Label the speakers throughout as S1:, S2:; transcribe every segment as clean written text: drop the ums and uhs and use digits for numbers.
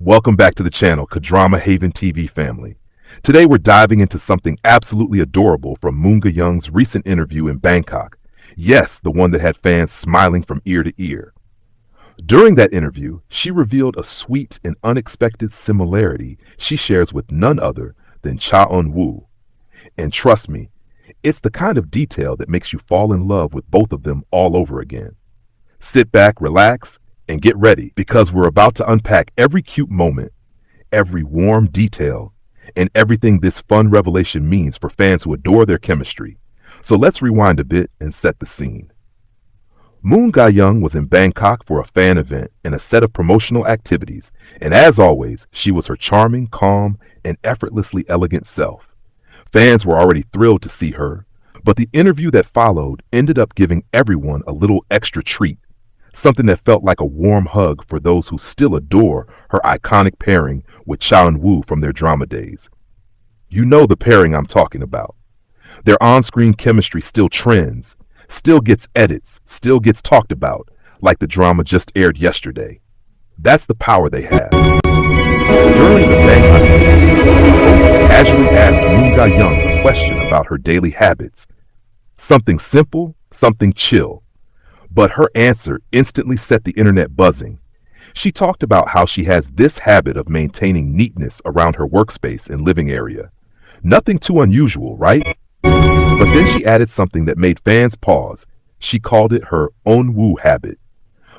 S1: Welcome back to the channel, K-DramaHaventv family. Today we're diving into something absolutely adorable from Moon Ga-young's recent interview in Bangkok. Yes, the one that had fans smiling from ear to ear. During that interview, she revealed a sweet and unexpected similarity she shares with none other than Cha Eun Woo. And trust me, it's the kind of detail that makes you fall in love with both of them all over again. Sit back, relax, and get ready, because we're about to unpack every cute moment, every warm detail, and everything this fun revelation means for fans who adore their chemistry. So let's rewind a bit and set the scene. Moon Ga-young was in Bangkok for a fan event and a set of promotional activities, and as always, she was her charming, calm, and effortlessly elegant self. Fans were already thrilled to see her, but the interview that followed ended up giving everyone a little extra treat. Something that felt like a warm hug for those who still adore her iconic pairing with Cha Eun Woo from their drama days. You know the pairing I'm talking about. Their on-screen chemistry still trends, still gets edits, still gets talked about, like the drama just aired yesterday. That's the power they have. During the Bangkok interview, the host casually asked Moon Ga-young a question about her daily habits. Something simple, something chill. But her answer instantly set the internet buzzing. She talked about how she has this habit of maintaining neatness around her workspace and living area. Nothing too unusual, right? But then she added something that made fans pause. She called it her Eun Woo habit.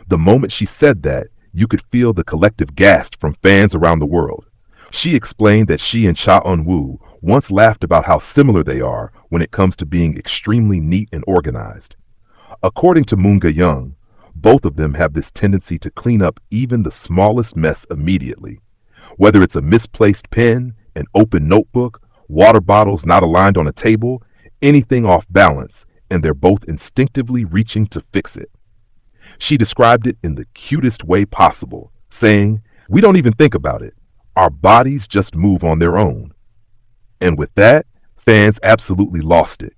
S1: The moment she said that, you could feel the collective gasp from fans around the world. She explained that she and Cha Eun Woo once laughed about how similar they are when it comes to being extremely neat and organized. According to Moon Ga-young, both of them have this tendency to clean up even the smallest mess immediately. Whether it's a misplaced pen, an open notebook, water bottles not aligned on a table, anything off balance, and they're both instinctively reaching to fix it. She described it in the cutest way possible, saying, "We don't even think about it. Our bodies just move on their own." And with that, fans absolutely lost it.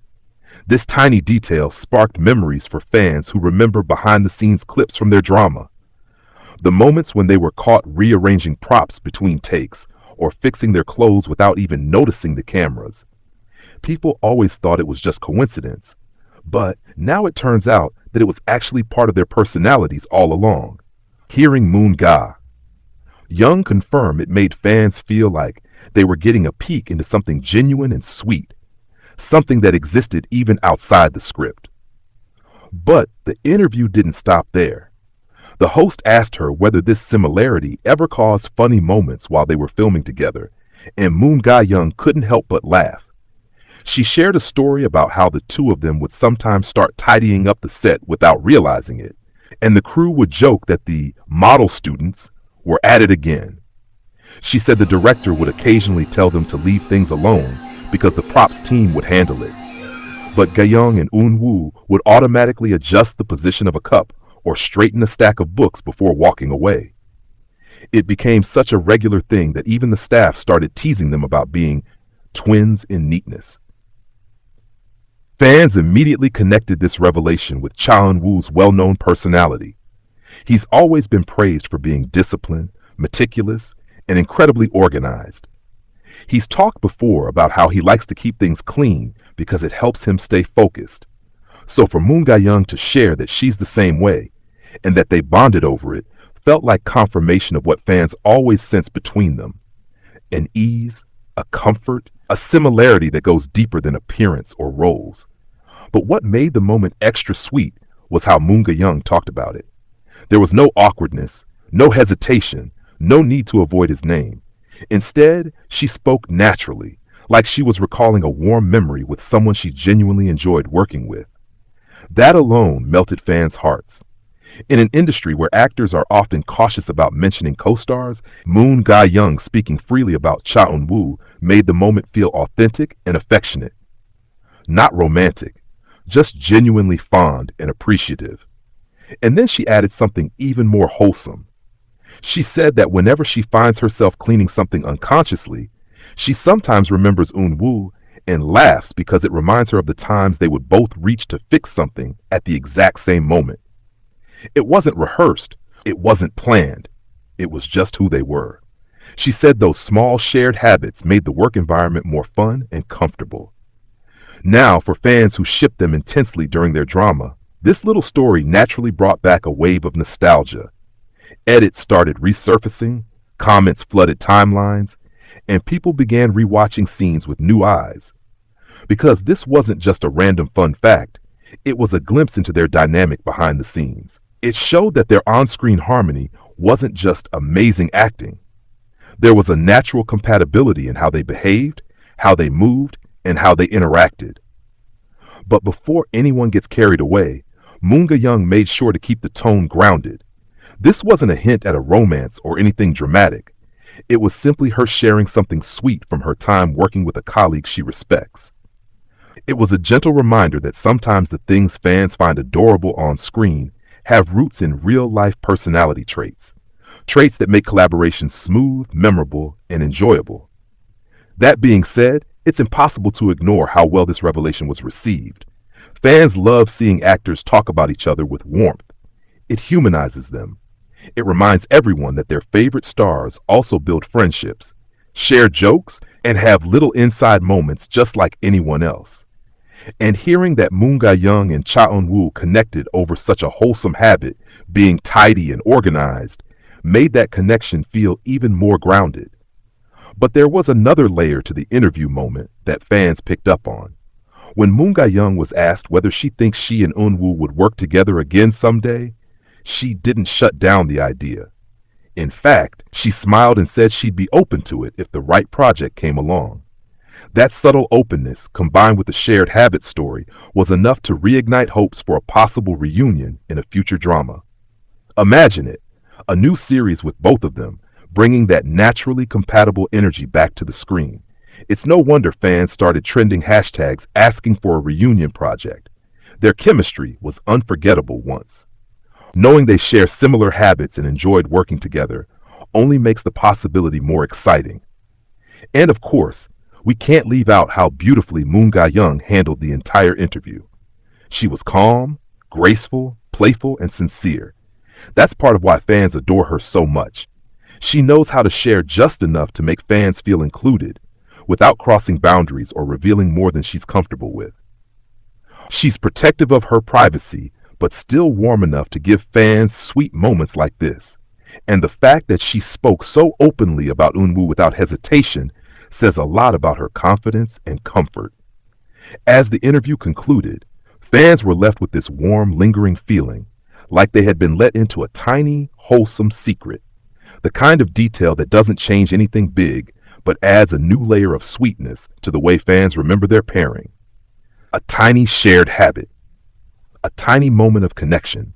S1: This tiny detail sparked memories for fans who remember behind-the-scenes clips from their drama. The moments when they were caught rearranging props between takes or fixing their clothes without even noticing the cameras. People always thought it was just coincidence, but now it turns out that it was actually part of their personalities all along. Hearing Moon Ga-young confirm it made fans feel like they were getting a peek into something genuine and sweet. Something that existed even outside the script. But the interview didn't stop there. The host asked her whether this similarity ever caused funny moments while they were filming together, and Moon Ga-young couldn't help but laugh. She shared a story about how the two of them would sometimes start tidying up the set without realizing it, and the crew would joke that the model students were at it again. She said the director would occasionally tell them to leave things alone because the props team would handle it. But Ga-young and Eun Woo would automatically adjust the position of a cup or straighten a stack of books before walking away. It became such a regular thing that even the staff started teasing them about being twins in neatness. Fans immediately connected this revelation with Cha Eun Woo's well-known personality. He's always been praised for being disciplined, meticulous, and incredibly organized. He's talked before about how he likes to keep things clean because it helps him stay focused. So for Moon Ga-young to share that she's the same way, and that they bonded over it, felt like confirmation of what fans always sensed between them. An ease, a comfort, a similarity that goes deeper than appearance or roles. But what made the moment extra sweet was how Moon Ga-young talked about it. There was no awkwardness, no hesitation, no need to avoid his name. Instead, she spoke naturally, like she was recalling a warm memory with someone she genuinely enjoyed working with. That alone melted fans' hearts. In an industry where actors are often cautious about mentioning co-stars, Moon Ga-young speaking freely about Cha Eun Woo made the moment feel authentic and affectionate. Not romantic, just genuinely fond and appreciative. And then she added something even more wholesome. She said that whenever she finds herself cleaning something unconsciously, she sometimes remembers Eun Woo and laughs because it reminds her of the times they would both reach to fix something at the exact same moment. It wasn't rehearsed, it wasn't planned, it was just who they were. She said those small shared habits made the work environment more fun and comfortable. Now, for fans who shipped them intensely during their drama, this little story naturally brought back a wave of nostalgia. Edits started resurfacing, comments flooded timelines, and people began rewatching scenes with new eyes. Because this wasn't just a random fun fact, it was a glimpse into their dynamic behind the scenes. It showed that their on-screen harmony wasn't just amazing acting. There was a natural compatibility in how they behaved, how they moved, and how they interacted. But before anyone gets carried away, Moon Ga-young made sure to keep the tone grounded. This wasn't a hint at a romance or anything dramatic. It was simply her sharing something sweet from her time working with a colleague she respects. It was a gentle reminder that sometimes the things fans find adorable on screen have roots in real-life personality traits. Traits that make collaborations smooth, memorable, and enjoyable. That being said, it's impossible to ignore how well this revelation was received. Fans love seeing actors talk about each other with warmth. It humanizes them. It reminds everyone that their favorite stars also build friendships, share jokes, and have little inside moments just like anyone else. And hearing that Moon Ga-young and Cha Eun Woo connected over such a wholesome habit, being tidy and organized, made that connection feel even more grounded. But there was another layer to the interview moment that fans picked up on. When Moon Ga-young was asked whether she thinks she and Eun Woo would work together again someday, she didn't shut down the idea. In fact, she smiled and said she'd be open to it if the right project came along. That subtle openness, combined with the shared habit story, was enough to reignite hopes for a possible reunion in a future drama. Imagine it, a new series with both of them, bringing that naturally compatible energy back to the screen. It's no wonder fans started trending hashtags asking for a reunion project. Their chemistry was unforgettable once. Knowing they share similar habits and enjoyed working together only makes the possibility more exciting. And of course, we can't leave out how beautifully Moon Ga-young handled the entire interview. She was calm, graceful, playful, and sincere. That's part of why fans adore her so much. She knows how to share just enough to make fans feel included, without crossing boundaries or revealing more than she's comfortable with. She's protective of her privacy, but still warm enough to give fans sweet moments like this. And the fact that she spoke so openly about Eun Woo without hesitation says a lot about her confidence and comfort. As the interview concluded, fans were left with this warm, lingering feeling, like they had been let into a tiny, wholesome secret. The kind of detail that doesn't change anything big, but adds a new layer of sweetness to the way fans remember their pairing. A tiny shared habit. A tiny moment of connection.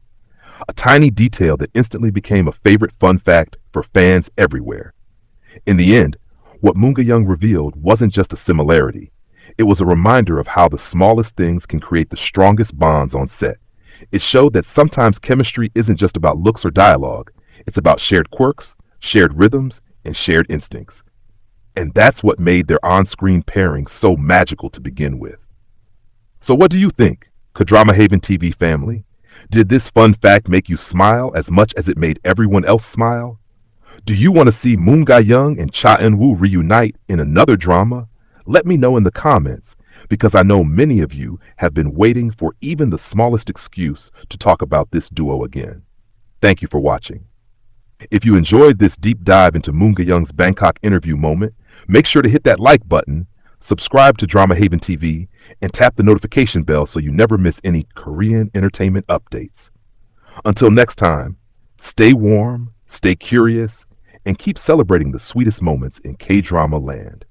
S1: A tiny detail that instantly became a favorite fun fact for fans everywhere. In the end, what Moon Ga-young revealed wasn't just a similarity. It was a reminder of how the smallest things can create the strongest bonds on set. It showed that sometimes chemistry isn't just about looks or dialogue. It's about shared quirks, shared rhythms, and shared instincts. And that's what made their on-screen pairing so magical to begin with. So what do you think, K-DramaHaventv family? Did this fun fact make you smile as much as it made everyone else smile? Do you want to see Moon Ga-young and Cha Eun Woo reunite in another drama? Let me know in the comments, because I know many of you have been waiting for even the smallest excuse to talk about this duo again. Thank you for watching. If you enjoyed this deep dive into Moon Ga-young's Bangkok interview moment, make sure to hit that like button, subscribe to DramaHaventv, and tap the notification bell so you never miss any Korean entertainment updates. Until next time, stay warm, stay curious, and keep celebrating the sweetest moments in K-drama land.